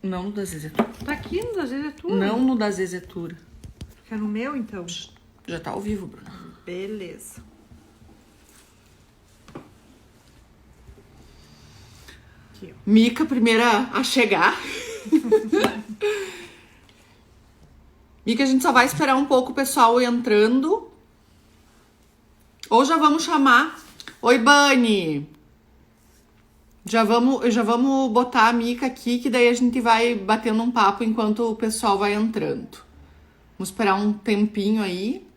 Não no da Zezetura. Tá aqui no da Zezetura? Não no da Zezetura. Fica no meu, então? Já tá ao vivo, Bruna. Beleza. Aqui, ó. Mica, primeira a chegar. Mica, a gente só vai esperar um pouco o pessoal entrando. Ou já vamos chamar... Oi, Bani! Já vamos botar a Mica aqui, que daí a gente vai batendo um papo enquanto o pessoal vai entrando. Vamos esperar um tempinho aí.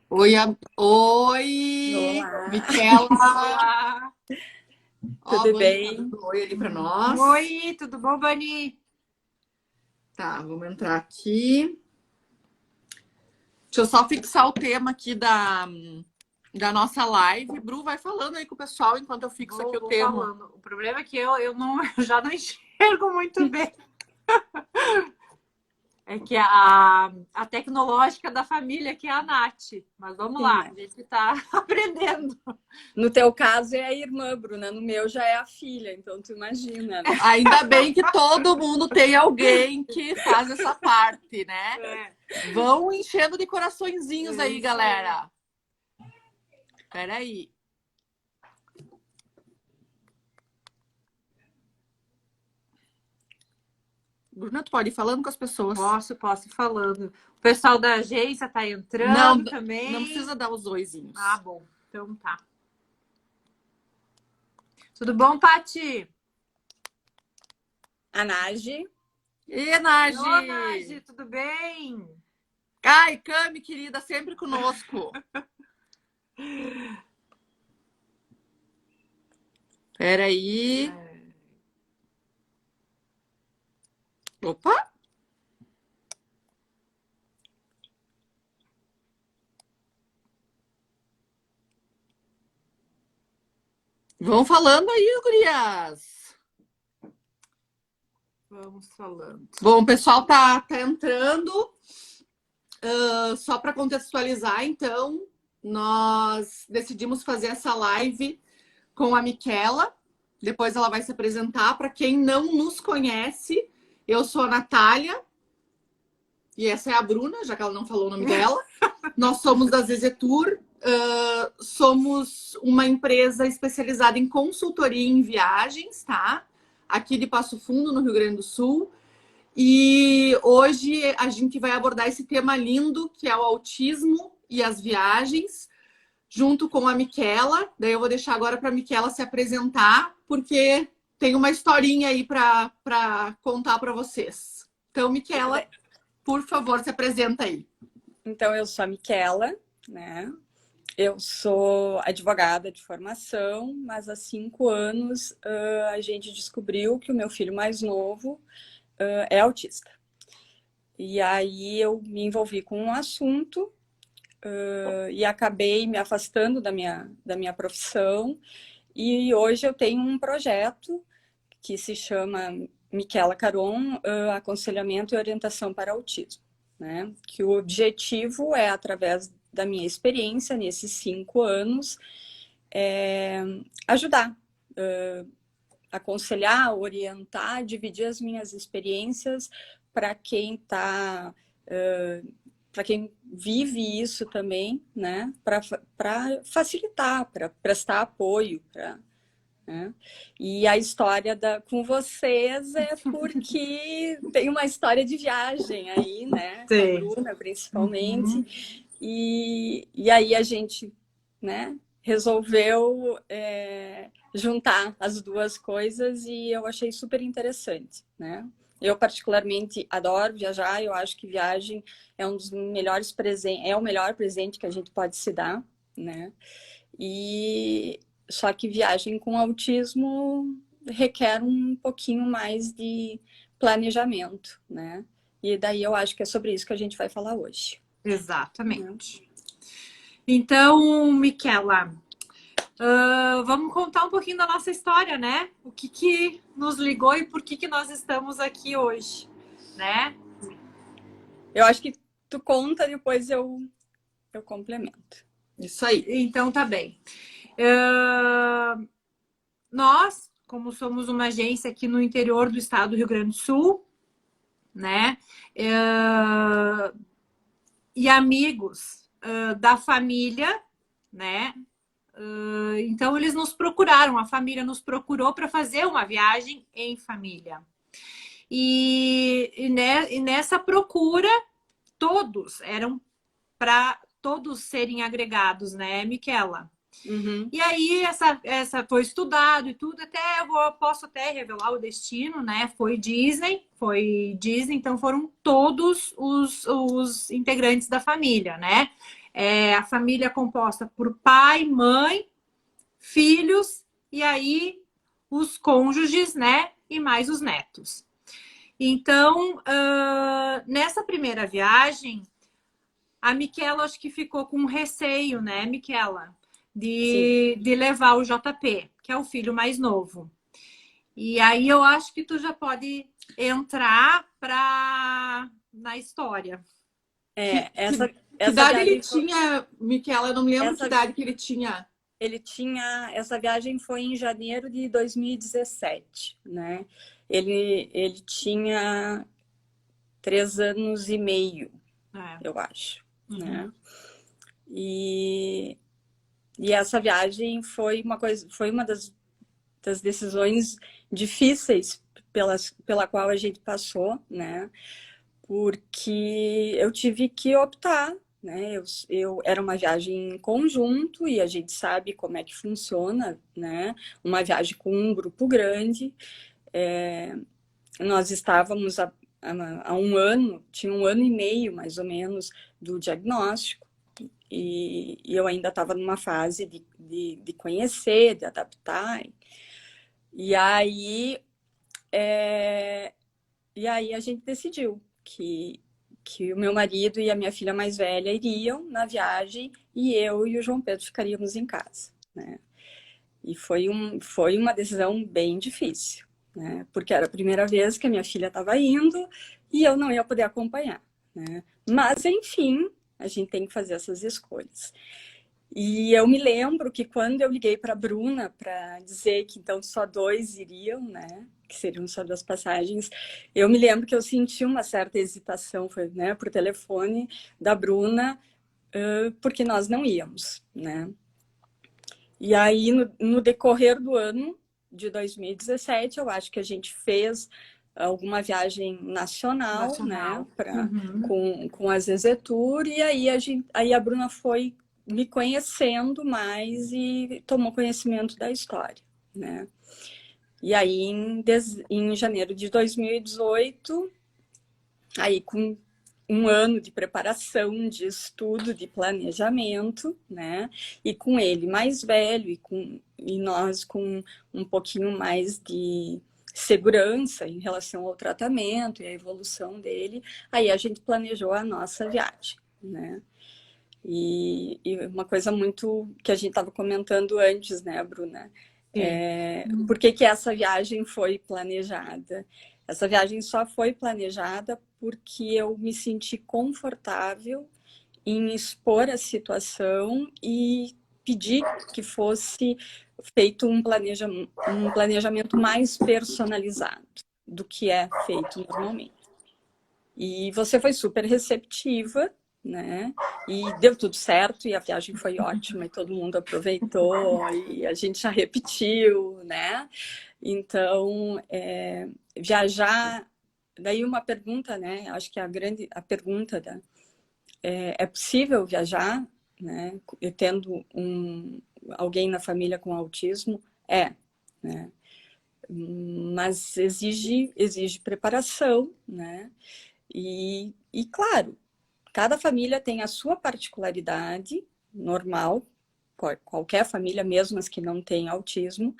Oi, Oi, Olá. Miquela. Olá. Tudo bem? Dando oi ali pra nós. Oi, tudo bom, Bani? Tá, vamos entrar aqui. Deixa eu só fixar o tema aqui da nossa live. Bru, vai falando aí com o pessoal enquanto eu fixo aqui o Vou tema. falando. O problema é que eu já não enxergo muito bem. É que a tecnológica da família que é a Nath. Mas vamos lá, a gente tá aprendendo. No teu caso é a irmã, Bruna. No meu já é a filha. Então tu imagina, né? Ainda bem que todo mundo tem alguém que faz essa parte, né? É. Vão enchendo de coraçõezinhos aí, Isso. galera. Peraí. Bruna, tu pode ir falando com as pessoas. Posso ir falando. O pessoal da agência tá entrando também. Não precisa dar os oizinhos. Ah, bom. Então tá. Tudo bom, Pati? A Nagi. E, Nagi? Ô, Nagi, tudo bem? Ai, Cami, querida, sempre conosco. Peraí. Opa! Vão falando aí, gurias. Vamos falando. Bom, o pessoal tá entrando. Só para contextualizar, então, nós decidimos fazer essa live com a Miquela. Depois ela vai se apresentar. Para quem não nos conhece, eu sou a Natália. E essa é a Bruna, já que ela não falou o nome dela. Nós somos da Zezetur. Somos uma empresa especializada em consultoria em viagens, tá? Aqui de Passo Fundo, no Rio Grande do Sul. E hoje a gente vai abordar esse tema lindo, que é o autismo e as viagens, junto com a Miquela. Daí eu vou deixar agora para a Miquela se apresentar, porque tem uma historinha aí para contar para vocês. Então, Miquela, por favor, se apresenta aí. Então, eu sou a Miquela, né? Eu sou advogada de formação, mas há 5 anos a gente descobriu que o meu filho mais novo é autista. E aí eu me envolvi com um assunto e acabei me afastando da minha profissão. E hoje eu tenho um projeto que se chama Miquela Caron, Aconselhamento e Orientação para Autismo, né? Que o objetivo é, através da minha experiência nesses 5 anos, ajudar, aconselhar, orientar, dividir as minhas experiências para quem para quem vive isso também, né? Para facilitar, para prestar apoio, né? E a história com vocês é porque tem uma história de viagem aí, né? Com a Bruna, principalmente. Uhum. E aí a gente, né, resolveu juntar as duas coisas e eu achei super interessante, né? Eu particularmente adoro viajar, eu acho que viagem é um dos melhores presentes, é o melhor presente que a gente pode se dar, né? E só que viagem com autismo requer um pouquinho mais de planejamento, né? E daí eu acho que é sobre isso que a gente vai falar hoje. Exatamente. Então, Miquela, vamos contar um pouquinho da nossa história, né? O que nos ligou e por que nós estamos aqui hoje, né? Eu acho que tu conta, depois eu complemento. Isso aí. Então tá bem. Nós, como somos uma agência aqui no interior do estado do Rio Grande do Sul, né? E amigos da família, né? Então eles nos procuraram, a família nos procurou para fazer uma viagem em família. E nessa procura, todos eram para todos serem agregados, né, Miquela? Uhum. E aí essa foi estudado e tudo, até posso até revelar o destino, né? Foi Disney, então foram todos os integrantes da família, né? A família é composta por pai, mãe, filhos e aí os cônjuges, né? E mais os netos. Então, nessa primeira viagem, a Miquela acho que ficou com receio, né, Miquela? De levar o JP, que é o filho mais novo. E aí eu acho que tu já pode entrar na história. Que idade ele tinha, Miquela? Eu não me lembro que idade que ele tinha. Essa viagem foi em janeiro de 2017, né? Ele tinha 3 anos e meio, eu acho, né? E essa viagem foi uma das decisões difíceis pela qual a gente passou, né? Porque eu tive que optar, né? Era uma viagem em conjunto e a gente sabe como é que funciona, né? Uma viagem com um grupo grande. Nós estávamos há 1 ano, tinha 1 ano e meio, mais ou menos, do diagnóstico. E eu ainda estava numa fase de conhecer, de adaptar. E aí a gente decidiu que o meu marido e a minha filha mais velha iriam na viagem e eu e o João Pedro ficaríamos em casa, né? E foi uma decisão bem difícil, né? Porque era a primeira vez que a minha filha estava indo e eu não ia poder acompanhar, né? Mas, enfim, a gente tem que fazer essas escolhas. E eu me lembro que quando eu liguei para a Bruna para dizer que então só 2 iriam, né? Que seriam só 2 passagens, eu me lembro que eu senti uma certa hesitação, foi, né, por telefone da Bruna, porque nós não íamos, né? E aí, no decorrer do ano de 2017, eu acho que a gente fez alguma viagem nacional. Né? Com a Zezé Tour, e aí a Bruna foi me conhecendo mais e tomou conhecimento da história, né? E aí, em janeiro de 2018, aí com 1 ano de preparação, de estudo, de planejamento, né? E com ele mais velho e nós com um pouquinho mais de segurança em relação ao tratamento e à evolução dele, aí a gente planejou a nossa viagem, né? E uma coisa muito que a gente estava comentando antes, né, Bruna? Por que essa viagem foi planejada? Essa viagem só foi planejada porque eu me senti confortável em expor a situação e pedir que fosse feito um planejamento mais personalizado do que é feito normalmente. E você foi super receptiva, né? E deu tudo certo, e a viagem foi ótima, e todo mundo aproveitou, e a gente já repetiu, né? Então, viajar... Daí uma pergunta, né? Acho que a pergunta é possível viajar, né? Tendo alguém na família com autismo? Né? Mas exige preparação, né? E claro, cada família tem a sua particularidade, normal, qualquer família, mesmo as que não têm autismo,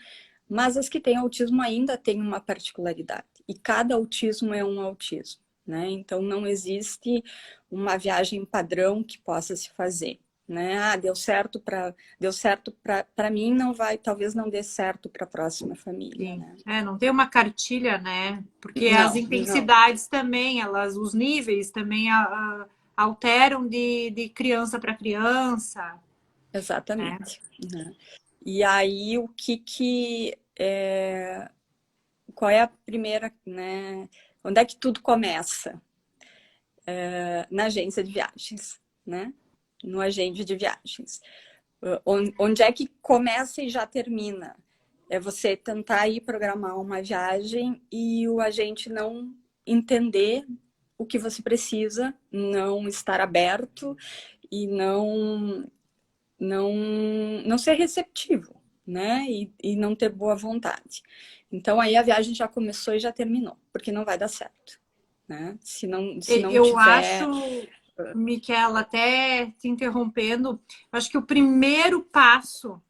mas as que têm autismo ainda têm uma particularidade. E cada autismo é um autismo, né? Então, não existe uma viagem padrão que possa se fazer, né? Deu certo para mim, talvez não dê certo para a próxima família, né? Não tem uma cartilha, né? Porque as intensidades também, os níveis também alteram de criança para criança. Exatamente. E aí, qual é a primeira, né? Onde é que tudo começa? Na agência de viagens, né? No agente de viagens. Onde é que começa e já termina? É você tentar ir programar uma viagem e o agente não entender o que você precisa, não estar aberto e não ser receptivo, né? E não ter boa vontade. Então, aí a viagem já começou e já terminou, porque não vai dar certo, né? Se não Eu tiver... acho, Miquela, até te interrompendo, acho que o primeiro passo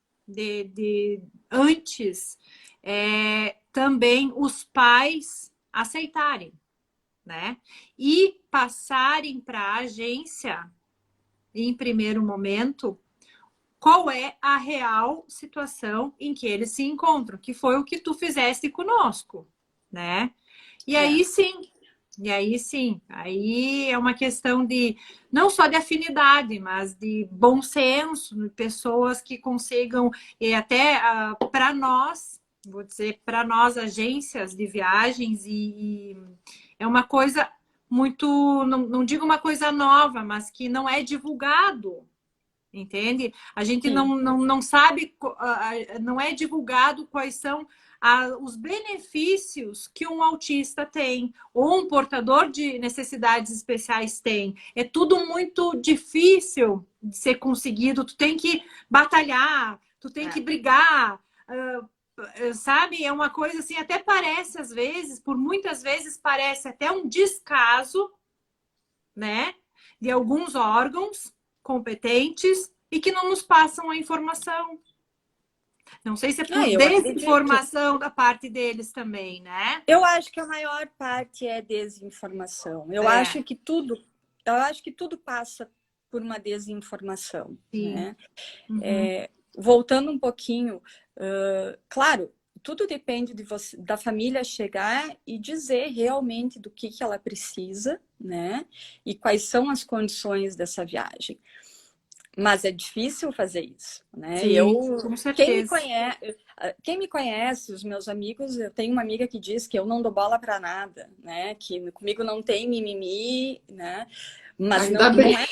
antes é também os pais aceitarem, né? E passarem para a agência, em primeiro momento, qual é a real situação em que eles se encontram, que foi o que tu fizeste conosco, né? E aí sim, aí é uma questão de não só de afinidade, mas de bom senso, de pessoas que consigam, e até para nós, vou dizer, para nós, agências de viagens, e é uma coisa muito, não digo uma coisa nova, mas que não é divulgado. Entende? A gente não sabe, não é divulgado quais são os benefícios que um autista tem, ou um portador de necessidades especiais tem. É tudo muito difícil de ser conseguido, tu tem que batalhar, tu tem que brigar, sabe? É uma coisa assim, até parece às vezes, por muitas vezes parece até um descaso, né? De alguns órgãos competentes e que não nos passam a informação. Não sei se é por eu desinformação da parte deles também, né? Eu acho que a maior parte é desinformação. Eu acho que tudo passa por uma desinformação, né? Voltando um pouquinho, claro, tudo depende de você, da família chegar e dizer realmente do que ela precisa, né? E quais são as condições dessa viagem. Mas é difícil fazer isso, né? Sim, com certeza. Quem me conhece, os meus amigos, eu tenho uma amiga que diz que eu não dou bola para nada, né? Que comigo não tem mimimi, né? Mas não é.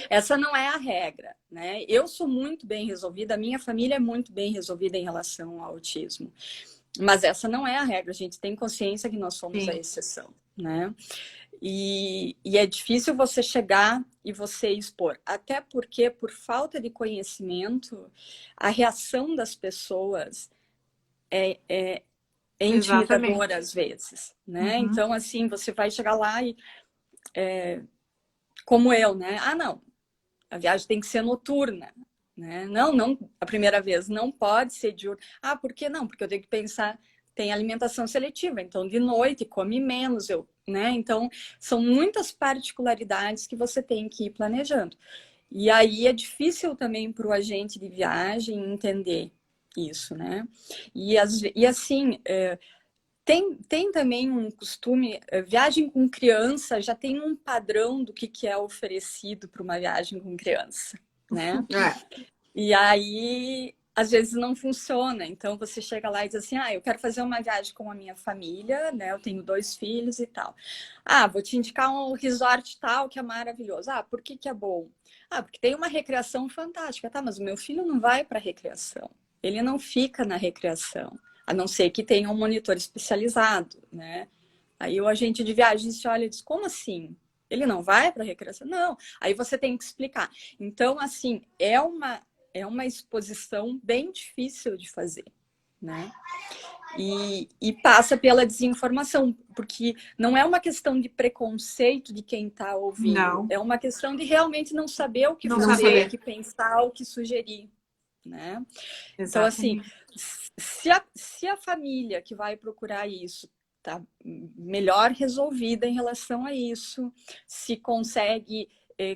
Essa não é a regra, né? Eu sou muito bem resolvida, a minha família é muito bem resolvida em relação ao autismo. Mas essa não é a regra, a gente tem consciência que nós somos a exceção, né? E é difícil você chegar e você expor. Até porque, por falta de conhecimento, a reação das pessoas é intimidadora às vezes, né? Então, assim, você vai chegar lá e... como eu, né? Ah, não, a viagem tem que ser noturna, né? Não, a primeira vez não pode ser diurna. Ah, por que não? Porque eu tenho que pensar, tem alimentação seletiva, então de noite come menos, né? Então, são muitas particularidades que você tem que ir planejando. E aí é difícil também para o agente de viagem entender isso, né? E assim, tem também um costume, viagem com criança já tem um padrão do que é oferecido para uma viagem com criança, né? E aí, às vezes não funciona. Então, você chega lá e diz assim, eu quero fazer uma viagem com a minha família, né? Eu tenho 2 filhos e tal. Vou te indicar um resort tal que é maravilhoso. Por que é bom? Porque tem uma recreação fantástica. Tá, mas o meu filho não vai para recreação. Ele não fica na recreação, a não ser que tenha um monitor especializado, né? Aí o agente de viagem se olha e diz, como assim? Ele não vai para recreação? Não. Aí você tem que explicar. Então, assim, é uma exposição bem difícil de fazer, né? E passa pela desinformação, porque não é uma questão de preconceito de quem está ouvindo, Não. é uma questão de realmente não saber o que fazer, o que pensar, o que sugerir, né? Então, assim, se a família que vai procurar isso tá melhor resolvida em relação a isso, se consegue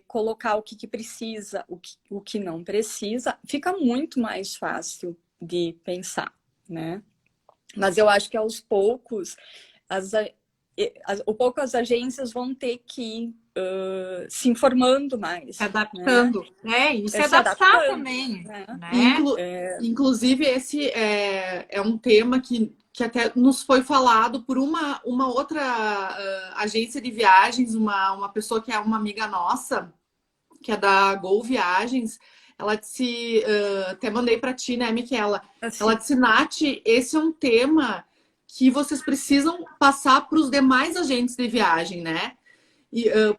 colocar o que precisa, o que não precisa, fica muito mais fácil de pensar, né? Mas eu acho que aos poucos um pouco as agências vão ter que ir se informando mais. Se adaptando, né? E se Se adaptar adaptando, também, né? Inclusive, esse é um tema que até nos foi falado por uma outra agência de viagens, uma pessoa que é uma amiga nossa, que é da Gol Viagens. Ela disse, até mandei para ti, né, Miquela? Assim. Ela disse, Nath, esse é um tema que vocês precisam passar para os demais agentes de viagem, né?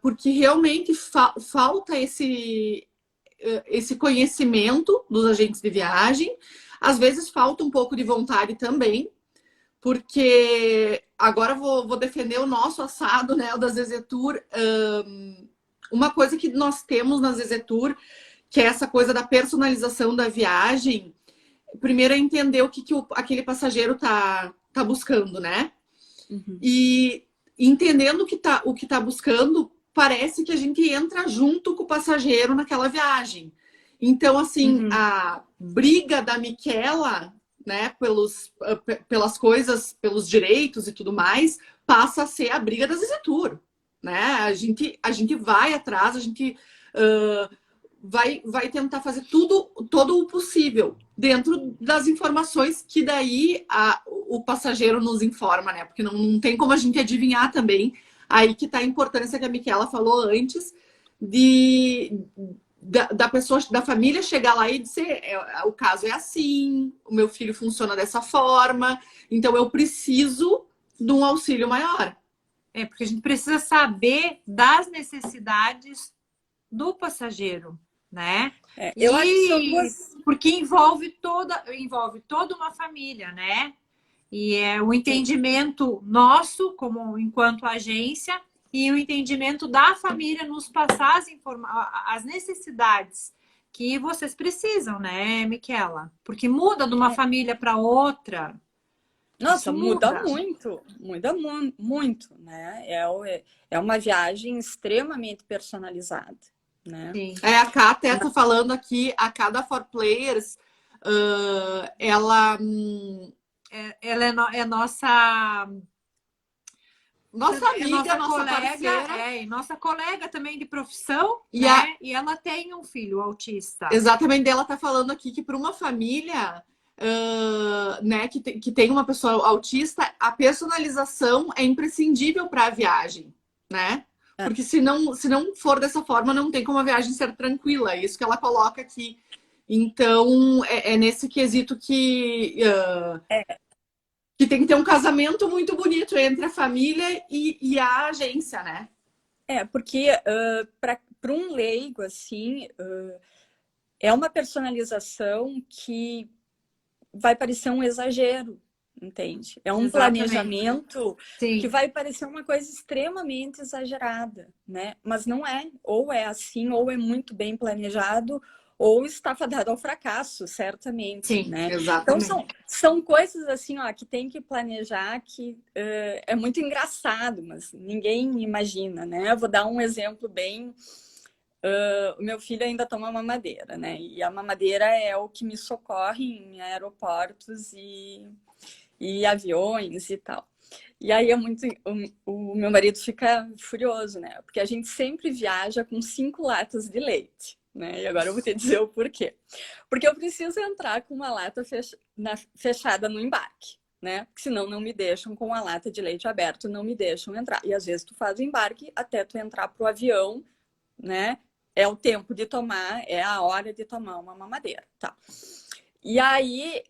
Porque realmente falta esse conhecimento dos agentes de viagem. Às vezes falta um pouco de vontade também, porque agora vou defender o nosso assado, né, o da Zezetur. Uma coisa que nós temos na Zezetur, que é essa coisa da personalização da viagem. Primeiro é entender o que aquele passageiro tá buscando, né? Uhum. E entendendo o que tá buscando, parece que a gente entra junto com o passageiro naquela viagem. Então, assim, a briga da Miquela, né, pelas coisas, pelos direitos e tudo mais, passa a ser a briga da Zezetur, né? A gente vai atrás, a gente vai tentar fazer todo o possível dentro das informações que daí o passageiro nos informa, né? Porque não tem como a gente adivinhar também. Aí que tá a importância que a Miquela falou antes da pessoa, da família chegar lá e dizer, o caso é assim, o meu filho funciona dessa forma, então eu preciso de um auxílio maior. Porque a gente precisa saber das necessidades do passageiro, né? Eu acho que são duas... Porque envolve toda uma família, né? E é o entendimento nosso, como enquanto agência, e o entendimento da família nos passar as necessidades que vocês precisam, né, Miquela? Porque muda de uma família para outra. Nossa, muda muito, né? É uma viagem extremamente personalizada, né? Sim. A Ká até tá falando aqui, a cada 4Players, ela é nossa amiga, nossa colega, parceira. E nossa colega também de profissão, E né? E ela tem um filho autista. Exatamente, ela tá falando aqui que para uma família, né, que tem uma pessoa autista, a personalização é imprescindível para a viagem, né? Porque se não for dessa forma, não tem como a viagem ser tranquila. É isso que ela coloca aqui. Então, é nesse quesito que tem que ter um casamento muito bonito entre a família e a agência, né? Porque para um leigo, assim, é uma personalização que vai parecer um exagero, entende? É um planejamento que vai parecer uma coisa extremamente exagerada, né? Mas não é. Ou é assim, ou é muito bem planejado, ou está fadado ao fracasso, certamente. Sim, né? exatamente. Então, são coisas assim, ó, que tem que planejar, que é muito engraçado, mas ninguém imagina, né? Eu vou dar um exemplo bem... o meu filho ainda toma mamadeira, né? E a mamadeira é o que me socorre em aeroportos e aviões e tal. E aí o meu marido fica furioso, né? Porque a gente sempre viaja com 5 latas de leite, né? E agora eu vou te dizer o porquê. Porque eu preciso entrar com uma lata fechada no embarque, né? Porque senão não me deixam com a lata de leite aberto, não me deixam entrar. E às vezes tu faz o embarque até tu entrar pro avião, né? É o tempo de tomar, é a hora de tomar uma mamadeira, tá? E aí,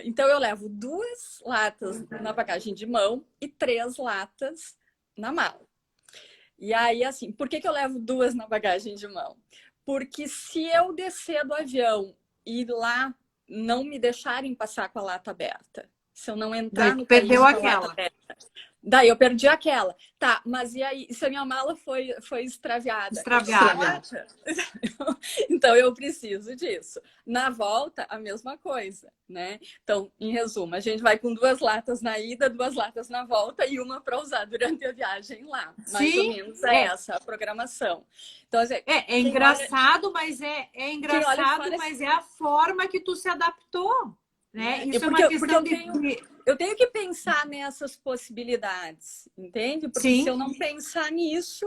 então eu levo 2 latas na bagagem de mão e 3 latas na mala. E aí, assim, por que eu levo 2 na bagagem de mão? Porque se eu descer do avião e lá não me deixarem passar com a lata aberta, se eu não entrar no país com a lata aberta, daí eu perdi aquela. Tá, mas e aí, se a minha mala foi extraviada? Então eu preciso disso. Na volta, a mesma coisa, né? Então, em resumo, a gente vai com 2 latas na ida, 2 latas na volta e uma para usar durante a viagem lá. Mais ou menos essa a programação. Então, assim, engraçado, mas é engraçado, mas é a forma que tu se adaptou. né? É Isso é porque, uma porque questão de... eu tenho que pensar nessas possibilidades, entende? Porque se Sim, eu não pensar nisso,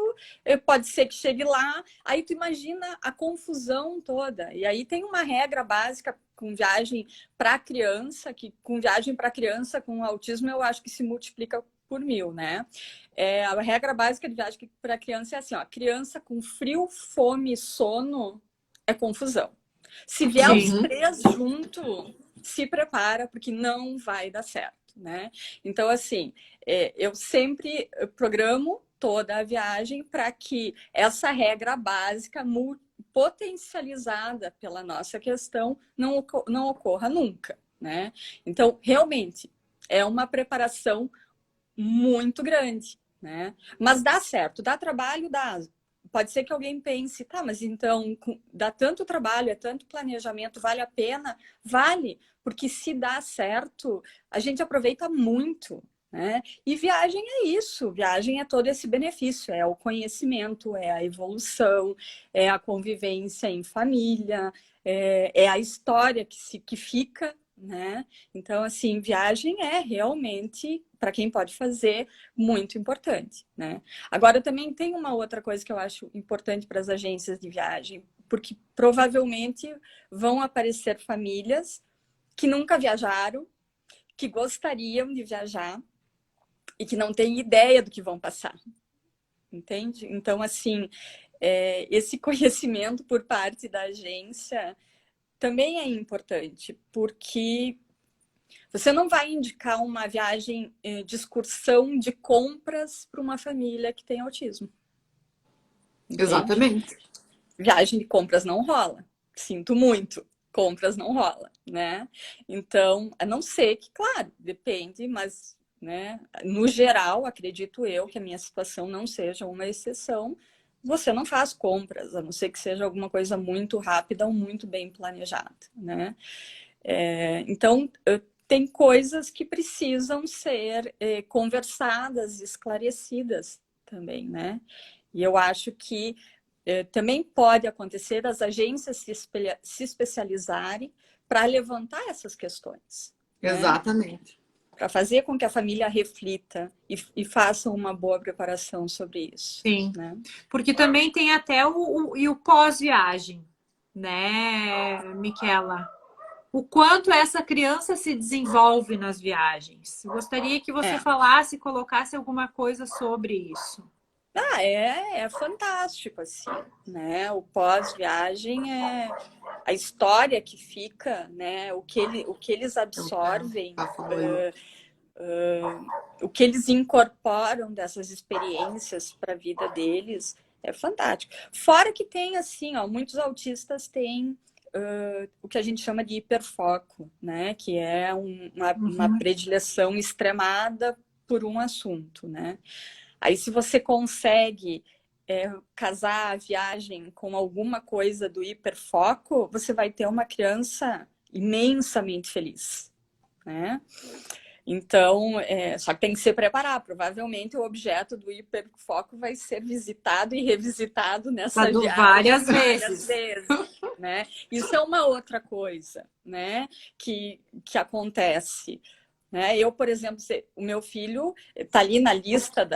pode ser que chegue lá, aí tu imagina a confusão toda. E aí tem uma regra básica com viagem para criança, que com viagem para criança com autismo eu acho que se multiplica por 1000, né? A regra básica de viagem para criança é assim, ó, criança com frio, fome e sono é confusão. Se vier os sim. Uhum. 3 junto, se prepara, porque não vai dar certo, né? Então, assim, eu sempre programo toda a viagem para que essa regra básica potencializada pela nossa questão não ocorra nunca, né? Então, realmente, é uma preparação muito grande, né? Mas dá certo, dá trabalho, dá. Pode ser que alguém pense, tá, mas então dá tanto trabalho, é tanto planejamento, vale a pena? Vale, porque se dá certo, a gente aproveita muito, né? E viagem é isso, viagem é todo esse benefício, é o conhecimento, é a evolução, é a convivência em família, é a história que fica, né? Então, assim, viagem é realmente, para quem pode fazer, muito importante, né? Agora, também tem uma outra coisa que eu acho importante para as agências de viagem, porque provavelmente vão aparecer famílias que nunca viajaram, que gostariam de viajar e que não têm ideia do que vão passar, entende? Então, assim, esse conhecimento por parte da agência também é importante, porque você não vai indicar uma viagem de excursão de compras para uma família que tem autismo. Entende? Exatamente. Viagem de compras não rola. Sinto muito. Compras não rola, né? Então, a não ser que, claro, depende, mas, né, no geral, acredito eu que a minha situação não seja uma exceção. Você não faz compras, a não ser que seja alguma coisa muito rápida ou muito bem planejada, né? Então, tem coisas que precisam ser conversadas, esclarecidas também, né? E eu acho que também pode acontecer das agências se especializarem para levantar essas questões, né? Exatamente. Para fazer com que a família reflita e faça uma boa preparação sobre isso. Sim, né? porque também tem até o pós-viagem, né, Miquela? O quanto essa criança se desenvolve nas viagens. Eu gostaria que você falasse, colocasse alguma coisa sobre isso. É fantástico, assim, né? O pós-viagem é a história que fica, né? O que eles absorvem, o que eles incorporam dessas experiências para a vida deles é fantástico. Fora que tem, assim, ó, muitos autistas têm o que a gente chama de hiperfoco, né? Que é uma predileção extremada por um assunto, né? Aí, se você consegue casar a viagem com alguma coisa do hiperfoco, você vai ter uma criança imensamente feliz, né? Então, só que tem que se preparar. Provavelmente o objeto do hiperfoco vai ser visitado e revisitado nessa viagem várias vezes. Né? Isso é uma outra coisa, né? que acontece. Né? Eu, por exemplo, o meu filho está ali na lista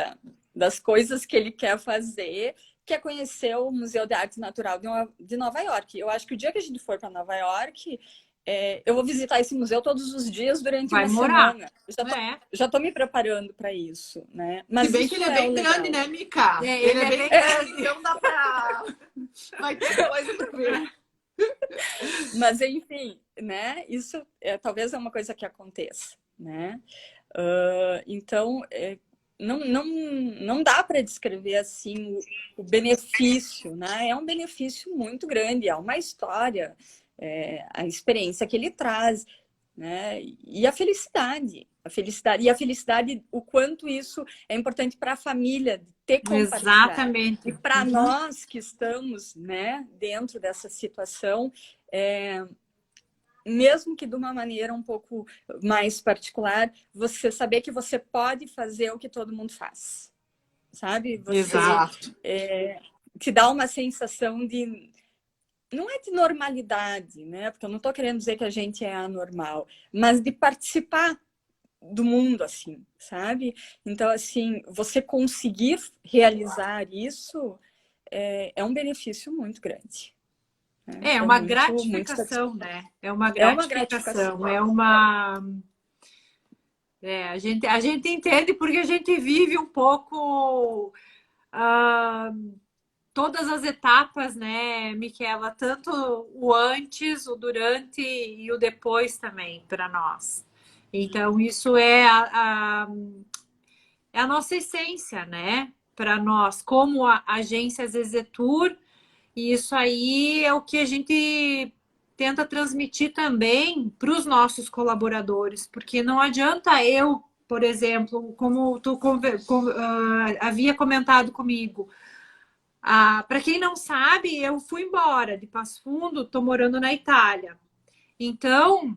das coisas que ele quer fazer, quer conhecer o Museu de Arte Natural de Nova York. Eu acho que o dia que a gente for para Nova York, eu vou visitar esse museu todos os dias durante uma semana. Eu já estou me preparando para isso, né? Mas se bem que ele é bem grande, né, Mica? Ele é bem grande, então dá para... Vai ter coisa para ver. Mas, enfim, né? Isso talvez é uma coisa que aconteça, né? Então, não dá para descrever assim o benefício, né? É um benefício muito grande, é uma história, a experiência que ele traz, né? E a felicidade, e a felicidade, o quanto isso é importante para a família ter compartilhado. Exatamente. E para nós que estamos, né, dentro dessa situação, mesmo que de uma maneira um pouco mais particular, você saber que você pode fazer o que todo mundo faz, sabe? Você Exato. te dá uma sensação de não é de normalidade, né? Porque eu não estou querendo dizer que a gente é anormal, mas de participar do mundo, assim, sabe? Então, assim, você conseguir realizar isso é um benefício muito grande. Né? É É uma muito, muito gratificação, satisfatório. né? É uma É uma gratificação. gratificação, a gente entende porque a gente vive um pouco ah, todas as etapas, né, Miquela? Tanto o antes, o durante e o depois também para nós. Então, isso é a nossa essência, né? Para nós, como a agência Zezetur, e isso aí é o que a gente tenta transmitir também para os nossos colaboradores, porque não adianta eu, por exemplo, como tu havia comentado comigo, para quem não sabe, eu fui embora de Passo Fundo, estou morando na Itália. Então,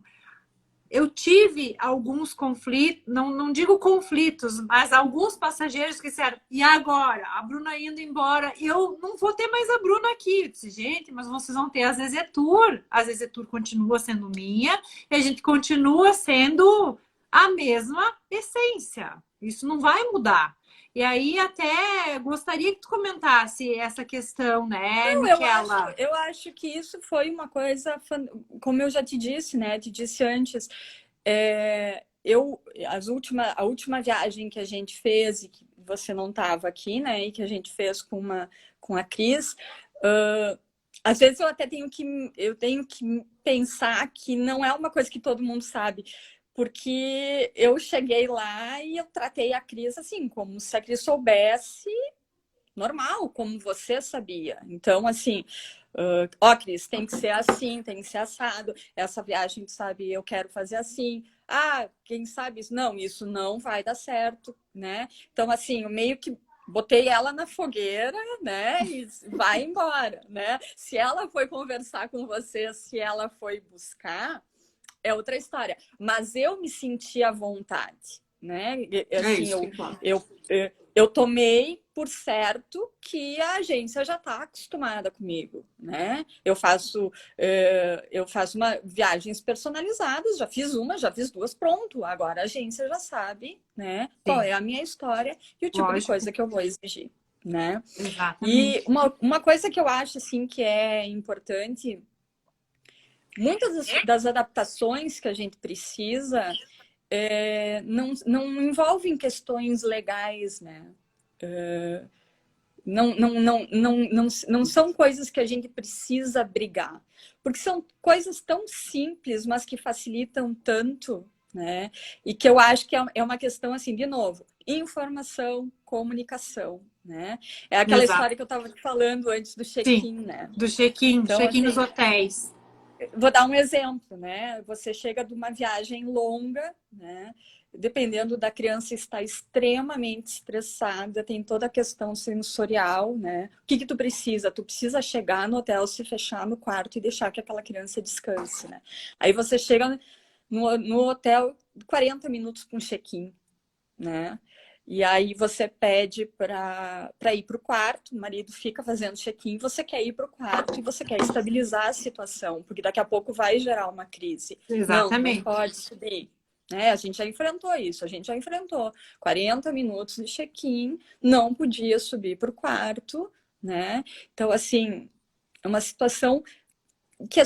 eu tive alguns conflitos, não digo conflitos, mas alguns passageiros que disseram, e agora? A Bruna indo embora, e eu não vou ter mais a Bruna aqui. Eu disse, gente, mas vocês vão ter a Zezetur. A Zezetur continua sendo minha, e a gente continua sendo a mesma essência. Isso não vai mudar. E aí até gostaria que tu comentasse essa questão, né, Não, Miquela? eu acho que isso foi uma coisa, como eu já te disse, né? Te disse antes, a última viagem que a gente fez e que você não estava aqui, né? E que a gente fez com a Cris, às vezes eu tenho que pensar que não é uma coisa que todo mundo sabe. Porque eu cheguei lá e eu tratei a Cris assim, como se a Cris soubesse normal, como você sabia. Então, assim, Cris, tem que ser assim, tem que ser assado. Essa viagem, sabe, eu quero fazer assim. Ah, quem sabe isso? Não, isso não vai dar certo, né? Então, assim, eu meio que botei ela na fogueira, né? E vai embora, né? Se ela foi conversar com você, se ela foi buscar, é outra história. Mas eu me senti à vontade, né? Assim, isso que importa. eu tomei por certo que a agência já está acostumada comigo, né? Eu faço viagens personalizadas, já fiz uma, já fiz duas, pronto. Agora a agência já sabe, né? Qual é a minha história e o tipo de coisa que eu vou exigir, né? Exatamente. E uma coisa que eu acho assim que é importante, muitas das adaptações que a gente precisa não envolvem questões legais, né? Não são coisas que a gente precisa brigar, porque são coisas tão simples, mas que facilitam tanto, né? E que eu acho que é uma questão, assim, de novo, informação, comunicação, né? É aquela história que eu estava falando antes do check-in, né? Do check-in, então, check-in assim, nos hotéis. vou dar um exemplo, né? Você chega de uma viagem longa, né? Dependendo da criança estar extremamente estressada, tem toda a questão sensorial, né? O que tu precisa? Tu precisa chegar no hotel, se fechar no quarto e deixar que aquela criança descanse, né? Aí você chega no hotel 40 minutos com check-in, né? E aí você pede para ir para o quarto, o marido fica fazendo check-in, você quer ir para o quarto e você quer estabilizar a situação, porque daqui a pouco vai gerar uma crise. Exatamente. Não pode subir. A gente já enfrentou isso, a gente já enfrentou 40 minutos de check-in, não podia subir para o quarto, né? Então, assim, é uma situação que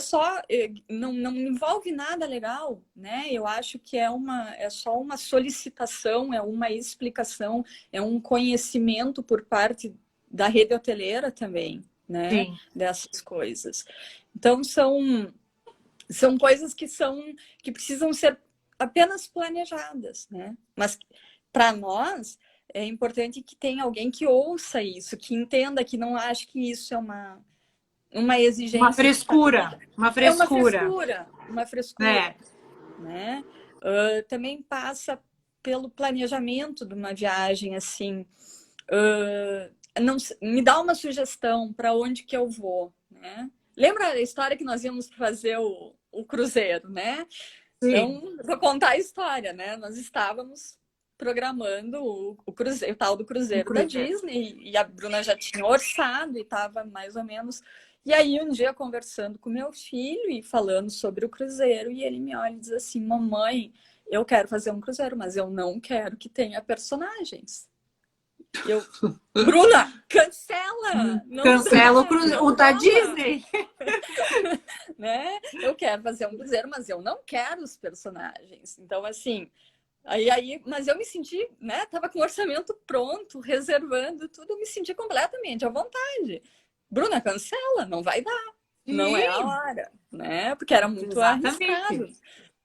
não envolve nada legal, né? Eu acho que é só uma solicitação, é uma explicação, é um conhecimento por parte da rede hoteleira também, né? Sim. Dessas coisas. Então são coisas que precisam ser apenas planejadas, né? Mas para nós é importante que tenha alguém que ouça isso, que entenda, que não ache que isso é uma exigência. Uma frescura. Uma frescura. Uma frescura. É. Né? Também passa pelo planejamento de uma viagem, assim. Não, me dá uma sugestão para onde que eu vou, né? Lembra a história que nós íamos fazer o cruzeiro, né? Sim. Então, vou contar a história, né? Nós estávamos programando o cruzeiro, o tal do cruzeiro da Disney, e a Bruna já tinha orçado e estava mais ou menos. E aí, um dia, conversando com meu filho e falando sobre o cruzeiro, e ele me olha e diz assim: mamãe, eu quero fazer um cruzeiro, mas eu não quero que tenha personagens. Eu, Bruna, cancela! Não Cancela o da Disney. Né? Eu quero fazer um cruzeiro, mas eu não quero os personagens. Então, assim, mas eu me senti, né? Tava com o orçamento pronto, reservando tudo, eu me senti completamente à vontade. Bruna, cancela, não vai dar. Sim. Não é a hora, né? Porque era muito arriscado.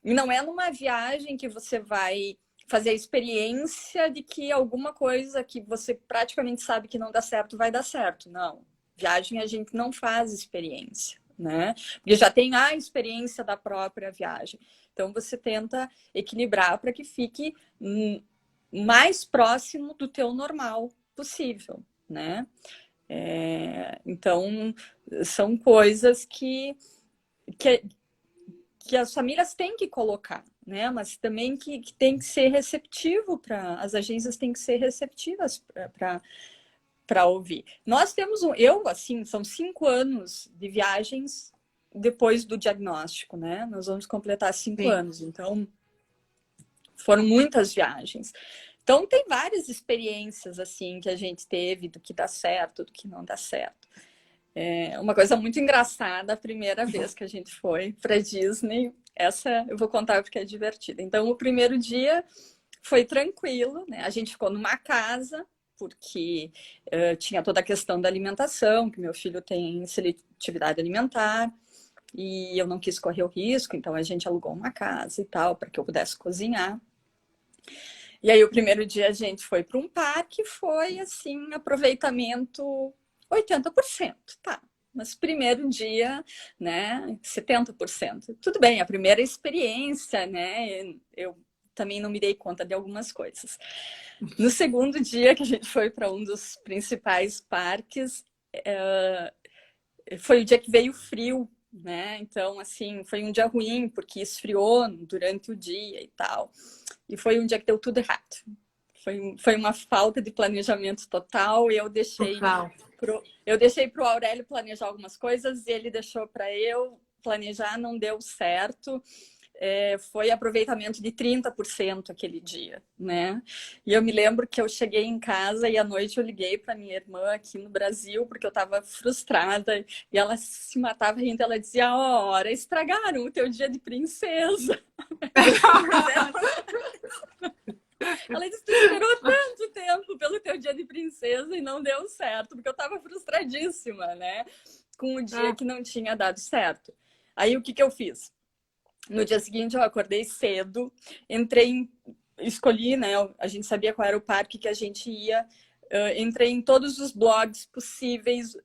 E não é numa viagem que você vai fazer a experiência de que alguma coisa que você praticamente sabe que não dá certo, vai dar certo. Não. Viagem a gente não faz experiência, né? Porque já tem a experiência da própria viagem. Então você tenta equilibrar para que fique mais próximo do teu normal possível, né? Então são coisas que as famílias têm que colocar, né? Mas também que tem que ser receptivo as agências têm que ser receptivas para ouvir. Nós temos são 5 anos de viagens depois do diagnóstico, né? Nós vamos completar 5 anos, então foram muitas viagens. Então tem várias experiências assim que a gente teve do que dá certo, do que não dá certo. Uma coisa muito engraçada, a primeira vez que a gente foi para Disney, essa eu vou contar porque é divertida. Então, o primeiro dia foi tranquilo, né? A gente ficou numa casa, porque tinha toda a questão da alimentação, que meu filho tem seletividade alimentar, e eu não quis correr o risco, então a gente alugou uma casa e tal, para que eu pudesse cozinhar. E aí, o primeiro dia a gente foi para um parque, foi assim, aproveitamento 80%, tá. Mas primeiro dia, né, 70%. Tudo bem, a primeira experiência, né, eu também não me dei conta de algumas coisas. No segundo dia que a gente foi para um dos principais parques, foi o dia que veio frio, né, então, assim, foi um dia ruim, porque esfriou durante o dia e tal. E foi um dia que deu tudo errado. Foi uma falta de planejamento total. E eu deixei para o Aurélio planejar algumas coisas, e ele deixou para eu planejar, não deu certo. Foi aproveitamento de 30% aquele dia, né? E eu me lembro que eu cheguei em casa e à noite eu liguei para minha irmã aqui no Brasil, porque eu estava frustrada, e ela se matava rindo. Ela dizia: ora, estragaram o teu dia de princesa. Ela disse: tu esperou tanto tempo pelo teu dia de princesa e não deu certo, porque eu estava frustradíssima, né? Com o dia que não tinha dado certo. Aí o que eu fiz? No dia seguinte eu acordei cedo, escolhi, né? A gente sabia qual era o parque que a gente ia, entrei em todos os blogs possíveis,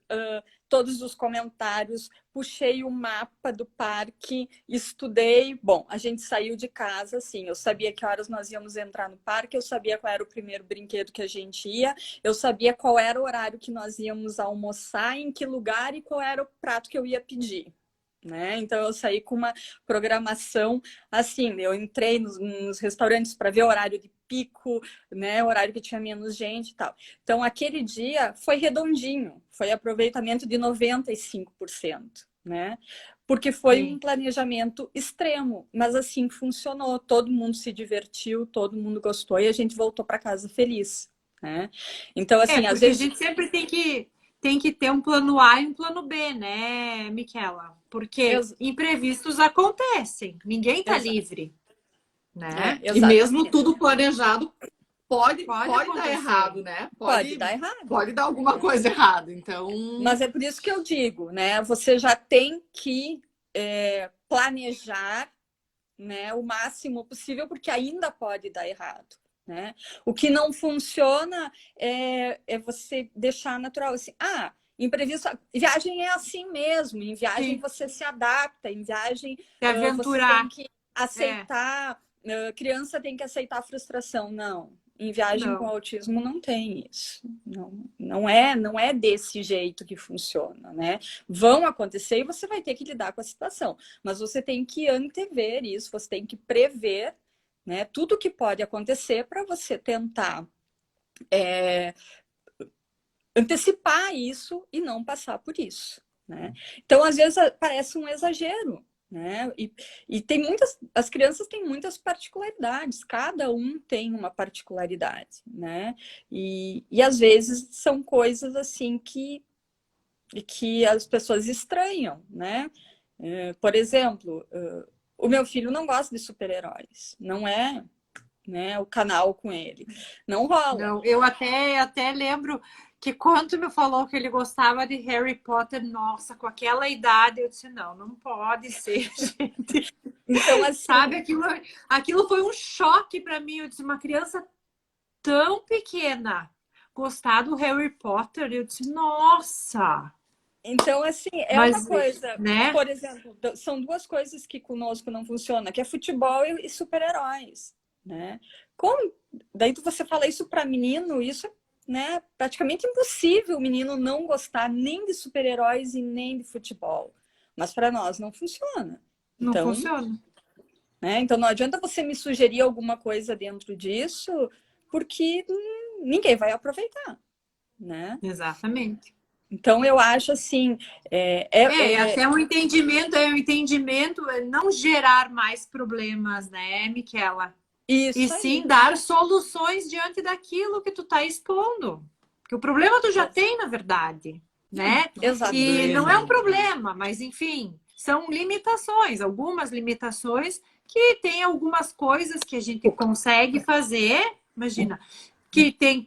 todos os comentários, puxei o mapa do parque, estudei. Bom, a gente saiu de casa, assim, eu sabia que horas nós íamos entrar no parque, eu sabia qual era o primeiro brinquedo que a gente ia, eu sabia qual era o horário que nós íamos almoçar, em que lugar e qual era o prato que eu ia pedir. Né? Então eu saí com uma programação assim, eu entrei nos restaurantes para ver o horário de pico, né? O horário que tinha menos gente e tal. Então aquele dia foi redondinho, foi aproveitamento de 95%, né? Porque foi um planejamento extremo, mas assim funcionou, todo mundo se divertiu, todo mundo gostou e a gente voltou para casa feliz, né? Então assim, às vezes a gente sempre tem que ter um plano A e um plano B, né, Miquela? Porque imprevistos acontecem, ninguém tá livre, né? E mesmo tudo planejado pode dar errado, né? Pode dar errado. Pode dar alguma coisa errada, então... Mas é por isso que eu digo, né? Você já tem que planejar, né, o máximo possível, porque ainda pode dar errado. Né? O que não funciona é você deixar natural assim, imprevisto, viagem é assim mesmo, em viagem você se adapta, em viagem você tem que aceitar, criança tem que aceitar a frustração, não. Em viagem com autismo não tem isso, não é desse jeito que funciona, né? Vão acontecer e você vai ter que lidar com a situação, mas você tem que antever isso, você tem que prever, né? Tudo que pode acontecer para você tentar antecipar isso e não passar por isso, né? Então, às vezes, parece um exagero, né? E tem as crianças têm muitas particularidades, cada um tem uma particularidade, né? E às vezes são coisas assim que as pessoas estranham, né? Por exemplo, o meu filho não gosta de super-heróis, não é, né, o canal com ele, não rola. Não, eu até lembro que quando tu me falou que ele gostava de Harry Potter, nossa, com aquela idade, eu disse, não pode ser, gente. Então, assim, Sabe, aquilo foi um choque para mim. Eu disse, uma criança tão pequena gostar do Harry Potter, eu disse, nossa. então, assim, Mas, uma coisa, né? por exemplo, são duas coisas que conosco não funcionam, que é futebol e super-heróis, né? Como daí você fala isso para menino, isso é, né, praticamente impossível o menino não gostar nem de super-heróis e nem de futebol. Mas para nós não funciona. Não Então, funciona. né? Então não adianta você me sugerir alguma coisa dentro disso, porque ninguém vai aproveitar, né? Exatamente. Então eu acho assim, Até um entendimento é não gerar mais problemas, né, Miquela? E isso sim aí. dar soluções diante daquilo que tu tá expondo. Porque o problema tu já tem, na verdade, né? E não é um problema, mas enfim, são limitações, algumas limitações que tem algumas coisas que a gente consegue fazer, imagina,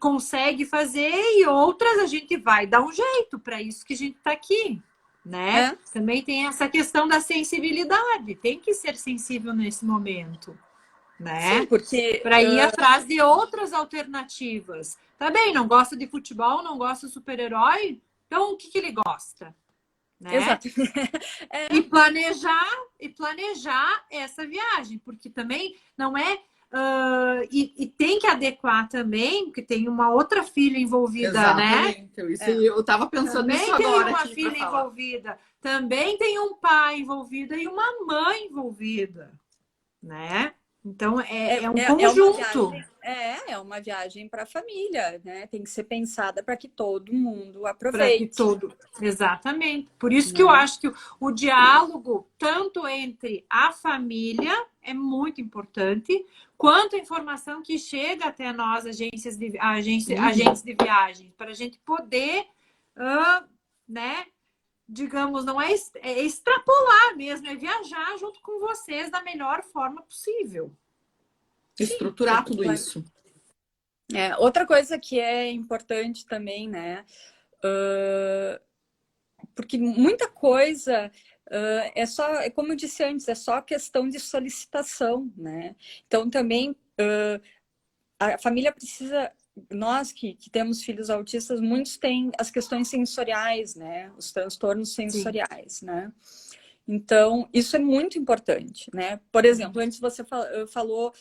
consegue fazer e outras a gente vai dar um jeito para isso que a gente está aqui, né? Também tem essa questão da sensibilidade, tem que ser sensível nesse momento, né? Sim, porque para ir atrás de outras alternativas. Tá bem, não gosta de futebol, não gosta de super-herói, então o que ele gosta? Né? Exato. E planejar essa viagem, porque também não é. E tem que adequar também, porque tem uma outra filha envolvida, Exatamente. né? Eu estava pensando também nisso tem agora. uma filha envolvida, também tem um pai envolvido e uma mãe envolvida, né? Então é um conjunto. É uma viagem para a família, né? Tem que ser pensada para que todo mundo Para aproveite. que exatamente. Por isso que eu acho que o diálogo, tanto entre a família, é muito importante, quanto a informação que chega até nós, agentes de viagem, para a gente poder, né? Digamos, não é extrapolar mesmo, é viajar junto com vocês da melhor forma possível. Estruturar tudo isso. Outra coisa que é importante também, né? Porque muita coisa como eu disse antes, é só questão de solicitação, né? Então também a família precisa. Nós que temos filhos autistas, muitos têm as questões sensoriais, né? Os transtornos sensoriais, né? Então, isso é muito importante, né? Por exemplo, antes você falou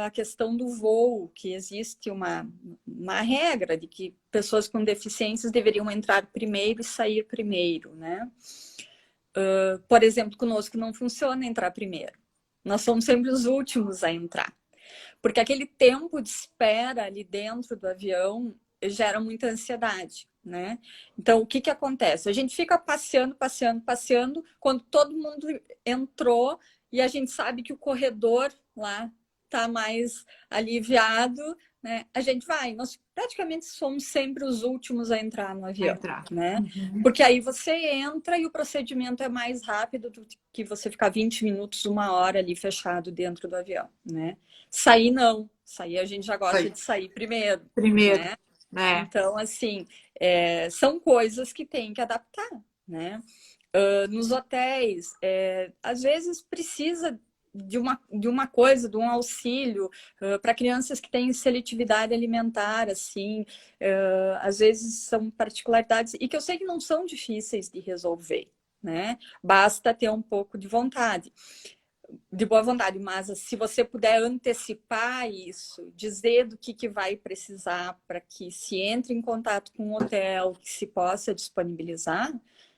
a questão do voo, que existe uma regra de que pessoas com deficiências deveriam entrar primeiro e sair primeiro, né? Por exemplo, conosco não funciona entrar primeiro. Nós somos sempre os últimos a entrar. Porque aquele tempo de espera ali dentro do avião gera muita ansiedade, né? Então, o que acontece? A gente fica passeando, quando todo mundo entrou e a gente sabe que o corredor lá está mais aliviado, né? A gente vai. Nós praticamente somos sempre os últimos a entrar no avião, né? Porque aí você entra e o procedimento é mais rápido do que você ficar 20 minutos, 1 hora ali fechado dentro do avião, né? Sair não. Sair a gente já gosta de sair primeiro. Né? Então, assim, são coisas que tem que adaptar, né? Nos hotéis, às vezes precisa de uma coisa, de um auxílio para crianças que têm seletividade alimentar, assim, às vezes são particularidades e que eu sei que não são difíceis de resolver, né? Basta ter um pouco de vontade. De boa vontade, mas se você puder antecipar isso, dizer do que vai precisar para que se entre em contato com o hotel, que se possa disponibilizar,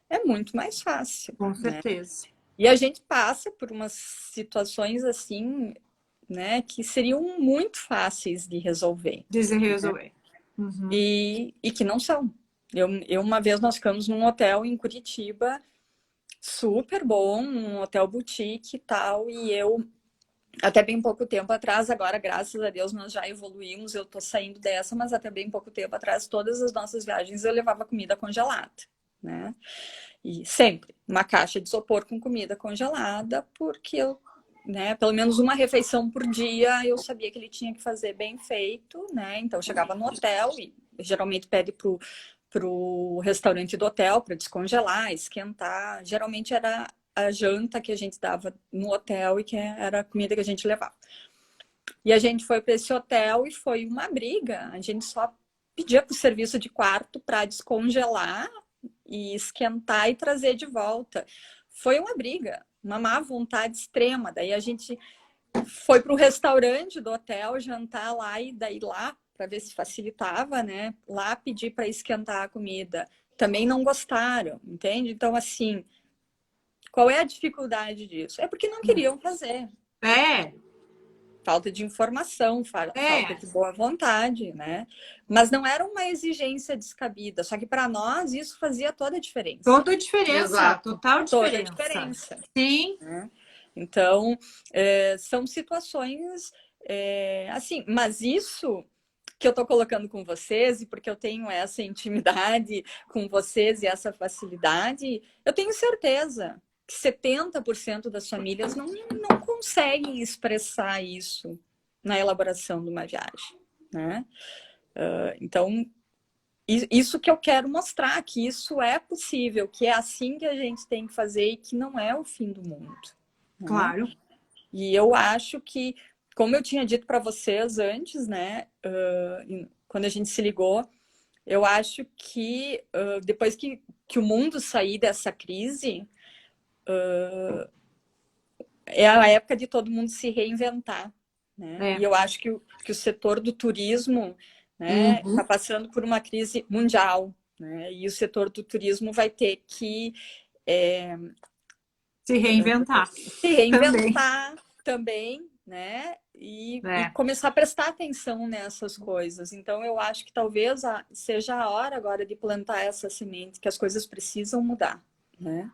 é muito mais fácil. Com certeza. E a gente passa por umas situações assim né, que seriam muito fáceis de resolver. Dizer resolver. Uhum. E que não são. Uma vez nós ficamos num hotel em Curitiba, super bom, um hotel boutique e tal, e eu, até bem pouco tempo atrás, agora, graças a Deus, nós já evoluímos, eu tô saindo dessa, mas até bem pouco tempo atrás, todas as nossas viagens eu levava comida congelada, né? E sempre uma caixa de isopor com comida congelada, porque eu, né, pelo menos uma refeição por dia, eu sabia que ele tinha que fazer bem feito, né? Então eu chegava no hotel e geralmente pede pro restaurante do hotel para descongelar, esquentar. Geralmente era a janta que a gente dava no hotel e que era a comida que a gente levava. E a gente foi para esse hotel e foi uma briga. A gente só pedia para o serviço de quarto para descongelar e esquentar e trazer de volta. Foi uma briga, uma má vontade extrema. Daí a gente foi para o restaurante do hotel jantar lá e daí lá para ver se facilitava, né? Lá pedir para esquentar a comida. Também não gostaram, entende? Então, assim, qual é a dificuldade disso? É porque não queriam fazer. Falta de informação, falta de boa vontade, né? Mas não era uma exigência descabida, só que para nós isso fazia toda a diferença. Toda a diferença, Exato. total diferença. Toda a diferença. Sim. Né? Então, são situações assim, mas isso que eu estou colocando com vocês, e porque eu tenho essa intimidade com vocês e essa facilidade, eu tenho certeza que 70% das famílias não conseguem expressar isso na elaboração de uma viagem, né? Então, isso que eu quero mostrar, que isso é possível, que é assim que a gente tem que fazer e que não é o fim do mundo. Né? Claro. E eu acho que, como eu tinha dito para vocês antes, né, quando a gente se ligou, eu acho que depois que o mundo sair dessa crise, é a época de todo mundo se reinventar, né? E eu acho que o setor do turismo, né, está passando por uma crise mundial, né? E o setor do turismo vai ter que se reinventar. Se reinventar também, né? E começar a prestar atenção nessas coisas. Então, eu acho que talvez seja a hora agora de plantar essa semente, que as coisas precisam mudar, né?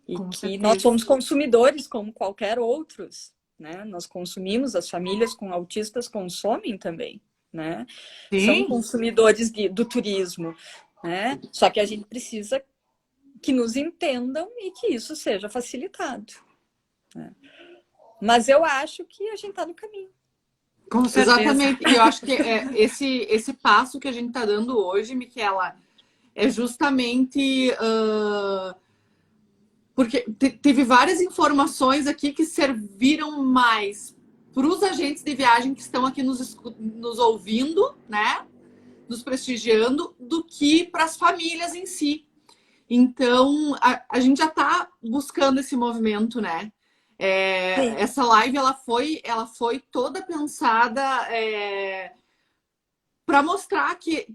E Com que certeza. nós somos consumidores como qualquer outros, né? Nós consumimos, as famílias com autistas consomem também, né? Sim. São consumidores do turismo, né? Só que a gente precisa que nos entendam e que isso seja facilitado, né? Mas eu acho que a gente está no caminho. Com certeza. Exatamente. E eu acho que esse passo que a gente está dando hoje, Miquela, é justamente porque teve várias informações aqui que serviram mais para os agentes de viagem que estão aqui nos ouvindo, né? Nos prestigiando, do que para as famílias em si. Então, a gente já está buscando esse movimento, né? Essa live ela foi toda pensada para mostrar que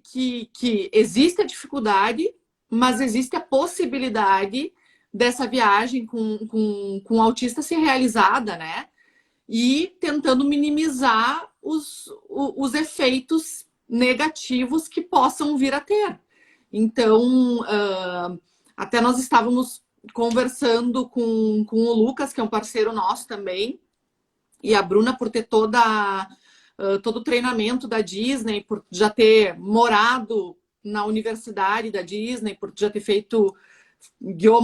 existe a dificuldade, mas existe a possibilidade dessa viagem com autista ser realizada, né? E tentando minimizar os efeitos negativos que possam vir a ter. Então, até nós estávamos conversando com o Lucas, que é um parceiro nosso também, e a Bruna, por ter todo o treinamento da Disney, por já ter morado na universidade da Disney, por já ter guiou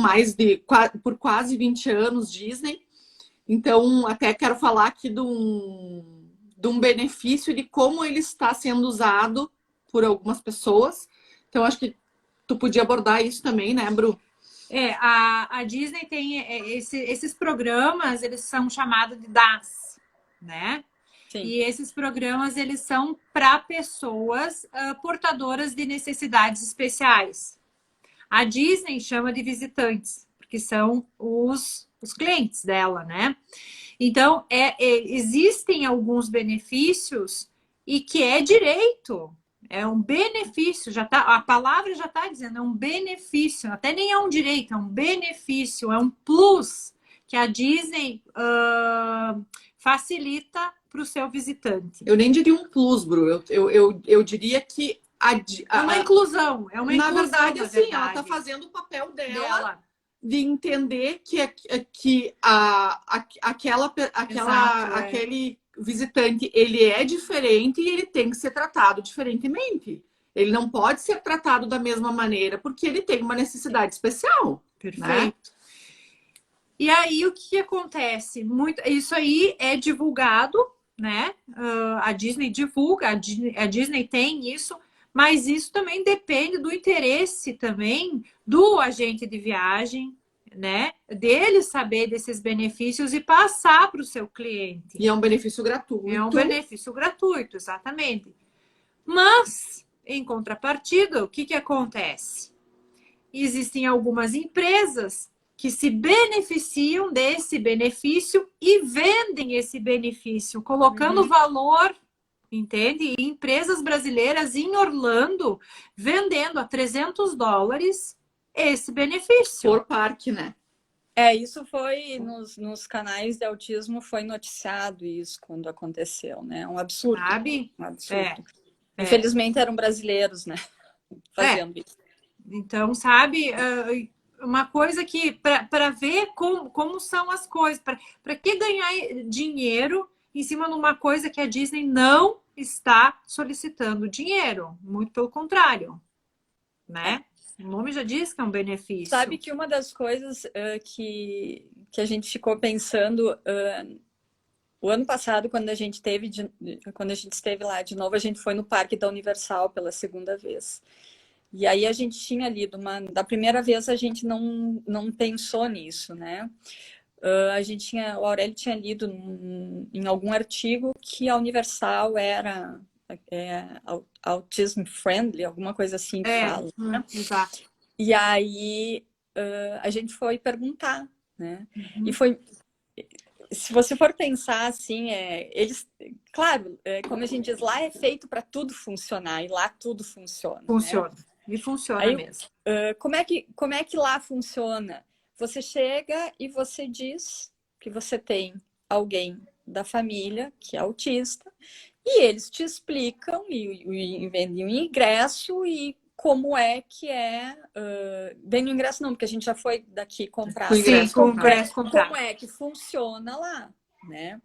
por quase 20 anos Disney. Então, até quero falar aqui de um benefício de como ele está sendo usado por algumas pessoas. Então, acho que tu podia abordar isso também, né, Bru? A Disney tem esses programas, eles são chamados de DAS, né? Sim. E esses programas, eles são para pessoas portadoras de necessidades especiais. A Disney chama de visitantes, porque são os clientes dela, né? Então, existem alguns benefícios e que é direito. É um benefício, a palavra já está dizendo, é um benefício, até nem é um direito, é um benefício, é um plus que a Disney facilita para o seu visitante. Eu nem diria um plus, Bru. Eu diria que É uma inclusão, é uma na inclusão, verdade, na assim, verdade, ela está fazendo o papel dela. de entender que Exato, aquele visitante ele é diferente e ele tem que ser tratado diferentemente. Ele não pode ser tratado da mesma maneira porque ele tem uma necessidade especial. Perfeito. Né? E aí, o que acontece? Isso aí é divulgado, né? A Disney divulga, a Disney tem isso, mas isso também depende do interesse também do agente de viagem, né? Dele saber desses benefícios e passar para o seu cliente. E é um benefício gratuito. É um benefício gratuito, exatamente. Mas, em contrapartida, o que acontece? Existem algumas empresas que se beneficiam desse benefício e vendem esse benefício, colocando valor, entende? E empresas brasileiras em Orlando vendendo a $300 esse benefício. Por parque, né? Isso foi nos canais de autismo, foi noticiado isso quando aconteceu, né? Um absurdo. Sabe? Um absurdo. É. Infelizmente eram brasileiros, né? Fazendo isso. Então, sabe, uma coisa que para ver como são as coisas, para que ganhar dinheiro em cima de uma coisa que a Disney não está solicitando dinheiro, muito pelo contrário, né? O nome já diz que é um benefício. Sabe que uma das coisas que a gente ficou pensando o ano passado, quando a gente esteve lá de novo, a gente foi no Parque da Universal pela segunda vez. E aí a gente tinha lido da primeira vez a gente não pensou nisso, né? O Aurélio tinha lido em algum artigo que a Universal era autism friendly, alguma coisa assim que fala. Né? Exato. E aí a gente foi perguntar, né? E foi, se você for pensar assim, eles, claro, como a gente diz, lá é feito para tudo funcionar e lá tudo funciona. Funciona. Né? E funciona aí, mesmo. Como é que lá funciona? Você chega e você diz que você tem alguém da família que é autista e eles te explicam e vendem o ingresso e como é que vem o ingresso não, porque a gente já foi daqui comprar. Sim, como é que funciona lá, né?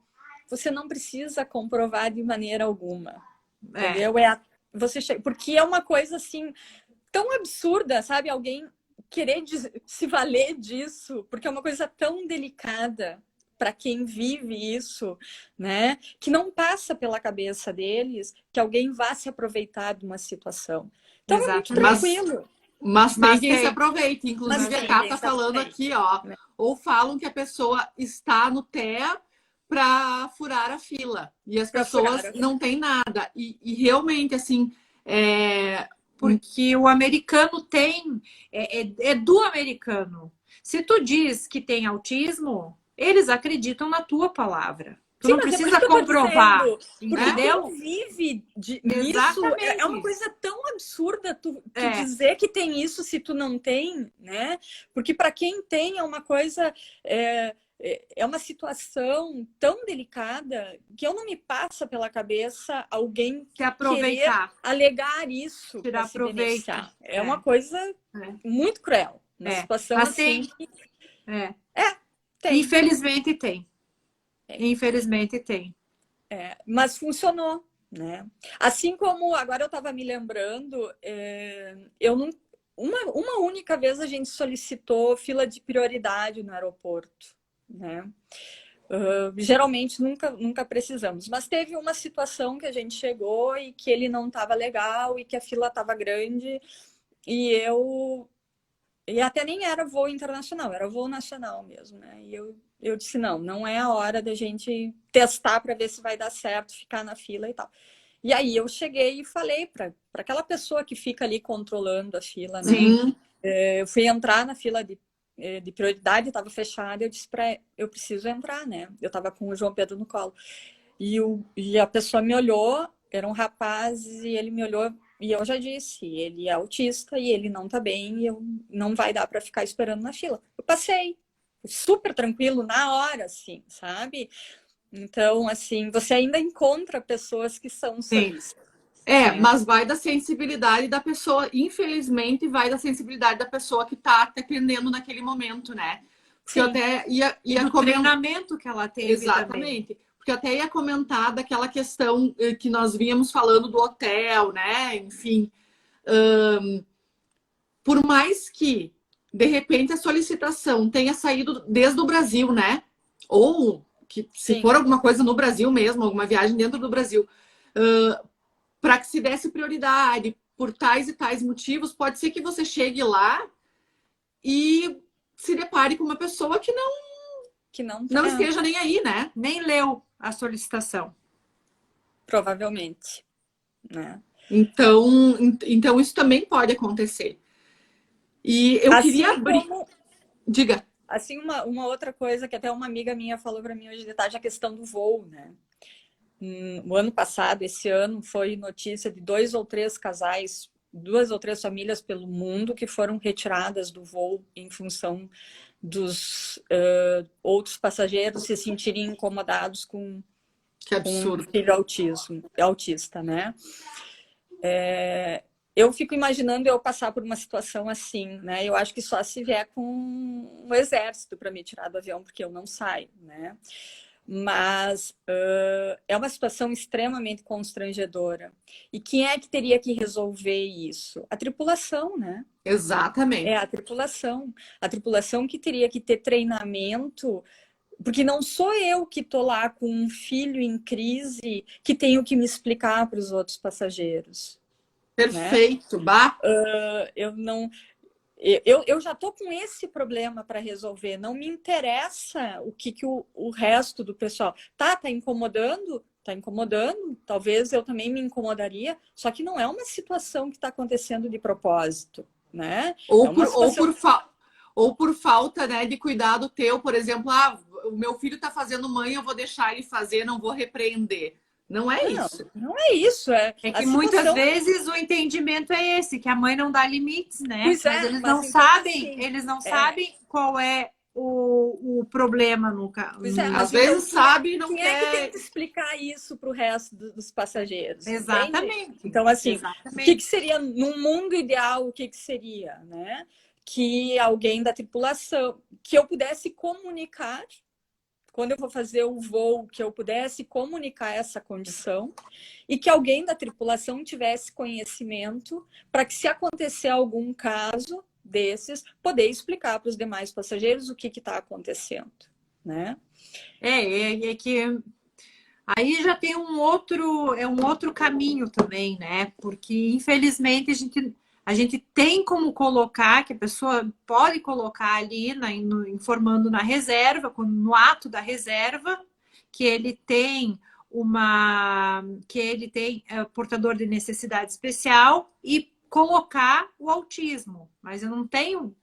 Você não precisa comprovar de maneira alguma, entendeu? Você chega, porque é uma coisa assim tão absurda, sabe? Alguém querer se valer disso, porque é uma coisa tão delicada para quem vive isso, né? Que não passa pela cabeça deles que alguém vá se aproveitar de uma situação. Então é muito tranquilo. Mas tem quem se aproveite. Inclusive, a Cá tá falando aqui, ó. Né? Ou falam que a pessoa está no TEA para furar a fila. E as pessoas não têm nada. E realmente, assim, porque o americano tem, é do americano. Se tu diz que tem autismo, eles acreditam na tua palavra. Tu não precisa comprovar, entendeu? Porque vive nisso. É uma coisa tão absurda tu dizer que tem isso se tu não tem, né? Porque para quem tem é uma coisa... É uma situação tão delicada que eu não me passa pela cabeça alguém se aproveitar, querer alegar isso para se beneficiar. É uma coisa muito cruel. Uma situação assim. Tem. Infelizmente tem. Infelizmente tem. Mas funcionou, né? Assim como agora eu estava me lembrando, eu não. Uma única vez a gente solicitou fila de prioridade no aeroporto. Né? Geralmente nunca precisamos, mas teve uma situação que a gente chegou e que ele não estava legal e que a fila estava grande e até nem era voo internacional, era voo nacional mesmo, né? E eu disse não é a hora da gente testar para ver se vai dar certo ficar na fila e tal. E aí eu cheguei e falei para aquela pessoa que fica ali controlando a fila, né? Eu fui entrar na fila de prioridade, estava fechada, eu disse eu preciso entrar, né? Eu estava com o João Pedro no colo. E a pessoa me olhou, era um rapaz, e ele me olhou, e eu já disse, ele é autista, e ele não tá bem, e não vai dar para ficar esperando na fila. Eu passei, super tranquilo, na hora, assim, sabe? Então, assim, você ainda encontra pessoas que são Sim. solistas. Mas vai da sensibilidade da pessoa, infelizmente, vai da sensibilidade da pessoa que está atendendo naquele momento, né? Porque eu Sim. até ia Do treinamento que ela teve Exatamente. também. Porque eu até ia comentar daquela questão que nós vínhamos falando do hotel, né? Enfim, por mais que, de repente, a solicitação tenha saído desde o Brasil, né? Ou que se Sim. for alguma coisa no Brasil mesmo, alguma viagem dentro do Brasil, para que se desse prioridade por tais e tais motivos, pode ser que você chegue lá e se depare com uma pessoa que não esteja nem aí, né? Nem leu a solicitação. Provavelmente, né? Então isso também pode acontecer. E eu assim queria abrir. Diga. Assim, uma outra coisa que até uma amiga minha falou para mim hoje de tarde, a questão do voo, né? O ano passado, esse ano, foi notícia de 2 ou 3 casais, 2 ou 3 famílias pelo mundo que foram retiradas do voo em função dos outros passageiros se sentirem incomodados com um filho autista, né? Eu fico imaginando eu passar por uma situação assim, né? Eu acho que só se vier com um exército para me tirar do avião, porque eu não saio, né? Mas é uma situação extremamente constrangedora. E quem é que teria que resolver isso? A tripulação, né? Exatamente. É a tripulação. A tripulação que teria que ter treinamento, porque não sou eu que estou lá com um filho em crise que tenho que me explicar para os outros passageiros. Perfeito, né? Eu já estou com esse problema para resolver. Não me interessa o que o resto do pessoal tá incomodando. Tá incomodando. Talvez eu também me incomodaria. Só que não é uma situação que está acontecendo de propósito, né? Ou por falta, né, de cuidado teu, por exemplo, o meu filho está fazendo mãe, eu vou deixar ele fazer, não vou repreender. Não é isso. Não é isso. É que muitas vezes o entendimento é esse, que a mãe não dá limites, né? Pois mas eles não sabem, assim, eles não sabem qual é o problema no caso. Às vezes sabe e não quem quer. É que tem que explicar isso para o resto dos passageiros? Exatamente. Entende? Então, assim, o que seria, num mundo ideal, o que seria, né? Que alguém da tripulação, que eu pudesse comunicar, quando eu vou fazer o voo, que eu pudesse comunicar essa condição e que alguém da tripulação tivesse conhecimento para que, se acontecer algum caso desses, poder explicar para os demais passageiros o que está acontecendo, né? É que aí já tem um outro caminho também, né? Porque, infelizmente, a gente tem como colocar, que a pessoa pode colocar ali, informando na reserva, no ato da reserva, que ele tem portador de necessidade especial e colocar o autismo. Mas eu não tenho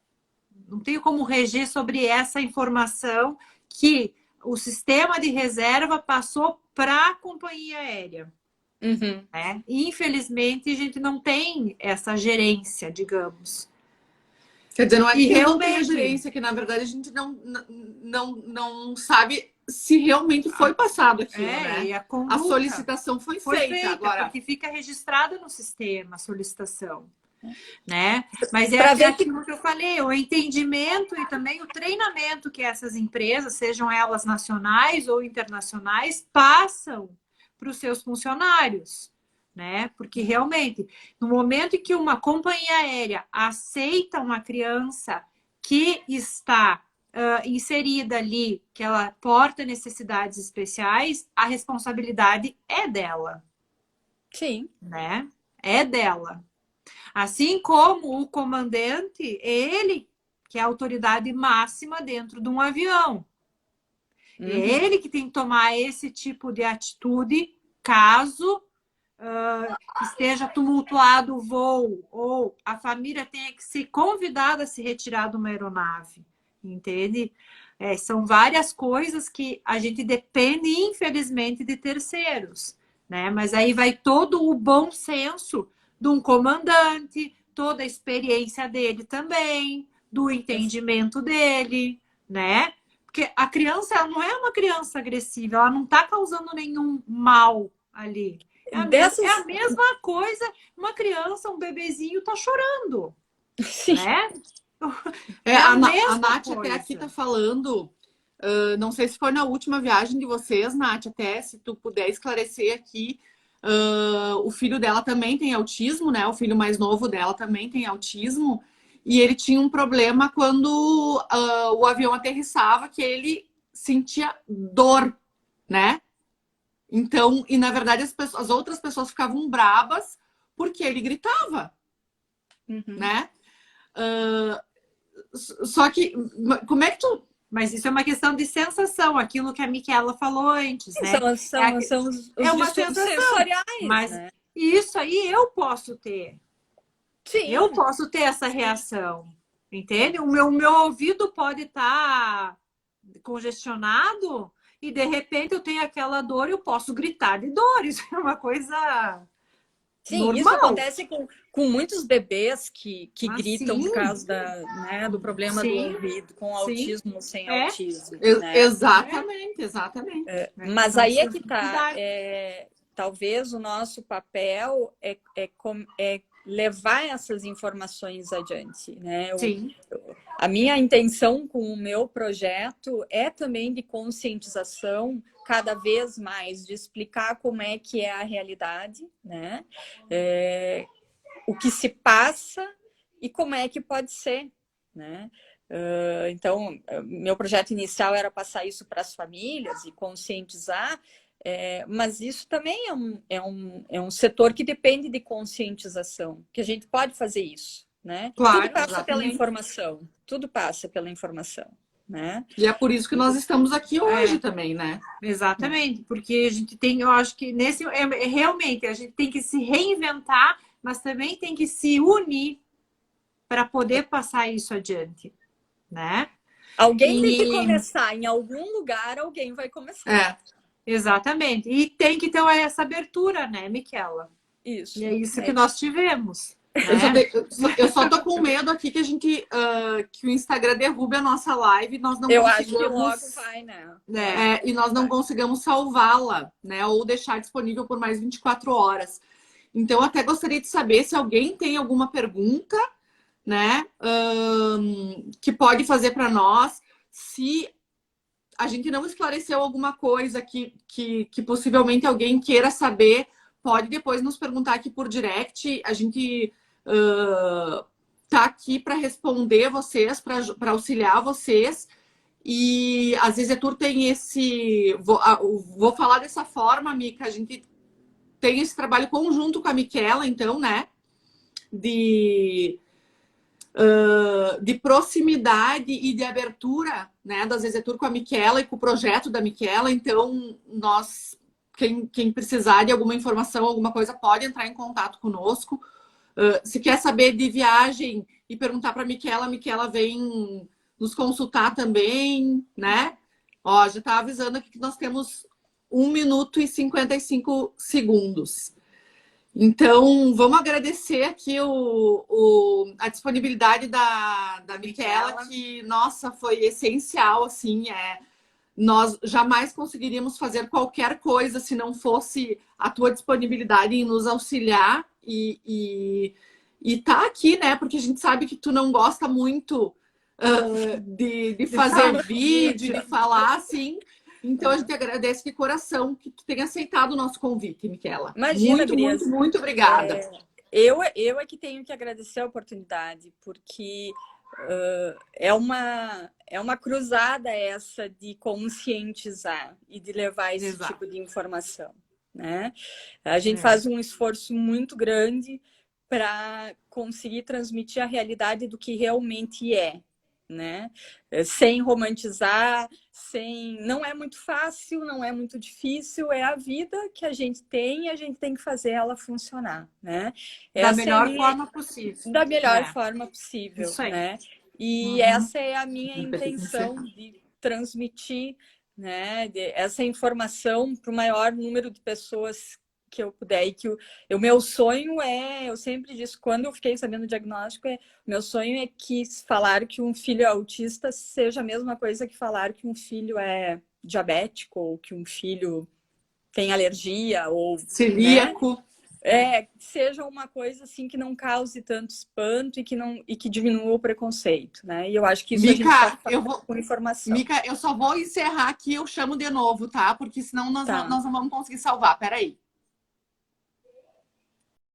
como reger sobre essa informação que o sistema de reserva passou para a companhia aérea. Uhum. Né? E, infelizmente, a gente não tem essa gerência, digamos. Quer dizer, não é que não tem a gerência, que na verdade a gente não sabe se realmente foi passado aquilo, né? E a solicitação foi feita agora. Porque fica registrado no sistema a solicitação. Né? Mas aquilo que eu falei, o entendimento e também o treinamento que essas empresas, sejam elas nacionais ou internacionais, passam para os seus funcionários, né? Porque realmente, no momento em que uma companhia aérea aceita uma criança que está inserida ali, que ela porta necessidades especiais, a responsabilidade é dela. Sim. Né? É dela. Assim como o comandante, ele que é a autoridade máxima dentro de um avião. Uhum. É ele que tem que tomar esse tipo de atitude caso esteja tumultuado o voo ou a família tenha que ser convidada a se retirar de uma aeronave. Entende? São várias coisas que a gente depende, infelizmente, de terceiros. Né? Mas aí vai todo o bom senso de um comandante, toda a experiência dele também, do entendimento dele, né? porque a criança ela não é uma criança agressiva, ela não tá causando nenhum mal ali. É a mesma coisa, uma criança, um bebezinho tá chorando, Sim. né? A mesma Nath coisa. até aqui tá falando, não sei se foi na última viagem de vocês, Nath, até se tu puder esclarecer aqui, o filho dela também tem autismo, né? O filho mais novo dela também tem autismo, e ele tinha um problema quando o avião aterrissava, que ele sentia dor, né? Então, e na verdade as outras pessoas ficavam brabas porque ele gritava, né? Só que, como é que tu... Mas isso é uma questão de sensação, aquilo que a Micaela falou antes, né? São os uma distúrbios sensação, sensoriais, mas né? isso aí eu posso ter. Sim. Eu posso ter essa reação, entende? O meu ouvido pode estar congestionado e de repente eu tenho aquela dor e eu posso gritar de dor. Isso é uma coisa Sim, normal. isso acontece com muitos bebês que gritam sim. por causa do problema do ouvido, com autismo ou sem autismo. Né? Exatamente. Mas então, aí é que tá. Talvez o nosso papel é levar essas informações adiante, né? Sim. A minha intenção com o meu projeto é também de conscientização cada vez mais, de explicar como é que é a realidade, né? O que se passa e como é que pode ser, né? Então, meu projeto inicial era passar isso para as famílias e conscientizar, mas isso também é um setor que depende de conscientização, que a gente pode fazer isso, né? Claro, tudo passa exatamente. pela informação, tudo passa pela informação, né? E é por isso que nós estamos aqui hoje também, né? Exatamente, porque a gente tem, eu acho que realmente a gente tem que se reinventar, mas também tem que se unir para poder passar isso adiante, né? Alguém tem que começar, em algum lugar alguém vai começar. Exatamente. E tem que ter essa abertura, né, Micaela? Isso. E é isso que nós tivemos. Né? Eu só tô com medo aqui que a gente que o Instagram derrube a nossa live e nós não Eu consigamos... acho que logo vai, né? E nós não consigamos salvá-la, né? Ou deixar disponível por mais 24 horas. Então, até gostaria de saber se alguém tem alguma pergunta, né? Que pode fazer para nós. Se a gente não esclareceu alguma coisa que possivelmente alguém queira saber, pode depois nos perguntar aqui por direct. A gente tá aqui para responder vocês, para auxiliar vocês. E a Zezetur tem esse... Vou falar dessa forma, Mica. A gente tem esse trabalho conjunto com a Micaela, então, né? De proximidade e de abertura, né, da Zezetur com a Micaela e com o projeto da Micaela. Então, nós, quem precisar de alguma informação, alguma coisa, pode entrar em contato conosco. Se quer saber de viagem e perguntar para a Micaela vem nos consultar também, né? Ó, já está avisando aqui que nós temos 1 minuto e 55 segundos. Então, vamos agradecer aqui a disponibilidade da Micaela, que, nossa, foi essencial, assim, nós jamais conseguiríamos fazer qualquer coisa se não fosse a tua disponibilidade em nos auxiliar e tá aqui, né, porque a gente sabe que tu não gosta muito de fazer vídeo, de falar, assim. Então, a gente agradece de coração que tu tenha aceitado o nosso convite, Micaela. Imagina, muito obrigada. Eu é que tenho que agradecer a oportunidade, porque é uma cruzada essa de conscientizar e de levar esse tipo de informação, né? A gente faz um esforço muito grande para conseguir transmitir a realidade do que realmente é, né? Sem romantizar, não é muito fácil, não é muito difícil, é a vida que a gente tem e a gente tem que fazer ela funcionar, né? Da melhor forma possível. Da melhor forma possível, isso aí. né? E essa é a minha intenção de transmitir, né, essa informação para o maior número de pessoas que eu puder. E que o meu sonho eu sempre disse, quando eu fiquei sabendo o diagnóstico, meu sonho é que falar que um filho é autista seja a mesma coisa que falar que um filho é diabético, ou que um filho tem alergia, ou, né? Celíaco. Seja uma coisa assim que não cause tanto espanto e que diminua o preconceito, né? E eu acho que isso Mica, a gente pode fazer com informação. Mica, eu só vou encerrar aqui, eu chamo de novo, tá? Porque senão nós Tá. não vamos conseguir salvar. Peraí.